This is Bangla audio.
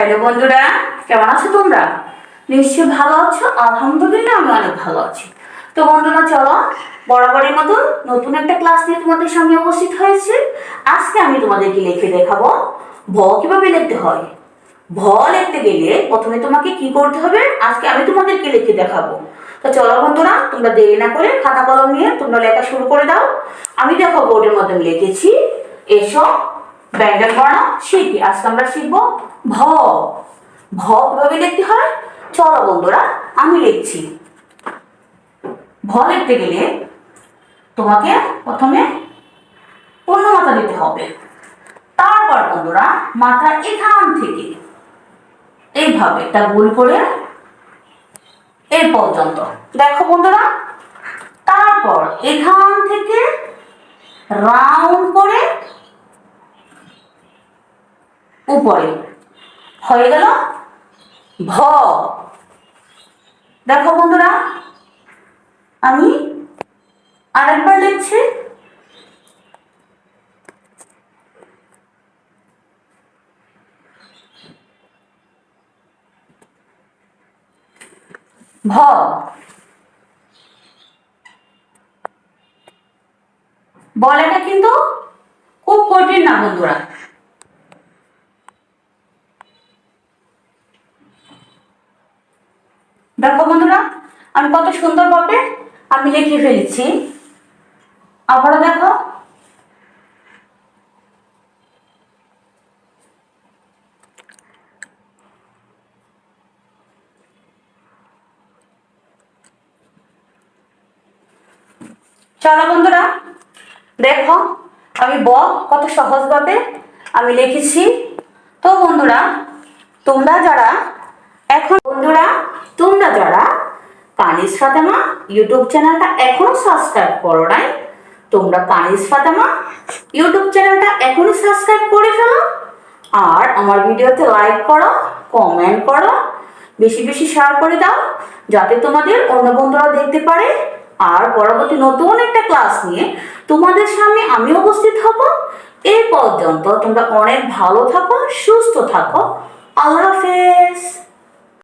হ্যালো বন্ধুরা, কেমন আছো তোমরা? নিশ্চয়ই ভালো আছো। আলহামদুলিল্লাহ আমি অনেক ভালো আছি। তো বন্ধুরা চলো, বরাবরের মতো নতুন একটা ক্লাস নিয়ে তোমাদের সামনে উপস্থিত হয়েছে। আজকে আমি তোমাদেরকে লিখে দেখাবো ভ কিভাবে লিখতে হয়। ভ লিখতে গেলে প্রথমে তোমাকে কি করতে হবে আজকে আমি তোমাদেরকে লিখে দেখাবো। তো চলো বন্ধুরা, তোমরা দেরি না করে খাতা কলম নিয়ে তোমরা লেখা শুরু করে দাও। আমি দেখো বোর্ডের মধ্যে লিখেছি এসো ব্যঞ্জন বর্ণ শিখি। আজকে আমরা শিখবো ভ। ভ কিভাবে লিখতে হয় চলো বন্ধুরা আমি লিখছি। ভ লিখতে গেলে তোমাকে প্রথমে পূর্ণ মাত্রা দিতে হবে। তারপর বন্ধুরা মাথা এখান থেকে এইভাবে একটা গোল করে এই পর্যন্ত দেখো বন্ধুরা। তারপর এখান থেকে রাউন্ড করে উপরে হয়ে গেল ভ। দেখো বন্ধুরা আমি আরেকবার লিখছি। ভ। বলাটা কিন্তু খুব কঠিন না বন্ধুরা। দেখো বন্ধুরা আমি কত সুন্দরভাবে আমি লিখে ফেলেছি। আবারও দেখো চলো বন্ধুরা দেখো আমি ব কত সহজভাবে আমি লিখেছি। তো বন্ধুরা তোমরা যারা কানিজ ফাতেমা ইউটিউব চ্যানেলটা এখনো সাবস্ক্রাইব করো নাই, তোমরা কানিজ ফাতেমা ইউটিউব চ্যানেলটা এখনই সাবস্ক্রাইব করে ফেলো। আর আমার ভিডিওতে লাইক করো, কমেন্ট করো, বেশি বেশি শেয়ার করে দাও যাতে তোমাদের অন্য বন্ধুরা দেখতে পারে। আর পরবর্তী নতুন একটা ক্লাস নিয়ে তোমাদের সামনে আমি উপস্থিত হব। এই পর্যন্ত তোমরা অনেক ভালো থাকো, সুস্থ থাকো। আল্লাহ হাফেজ।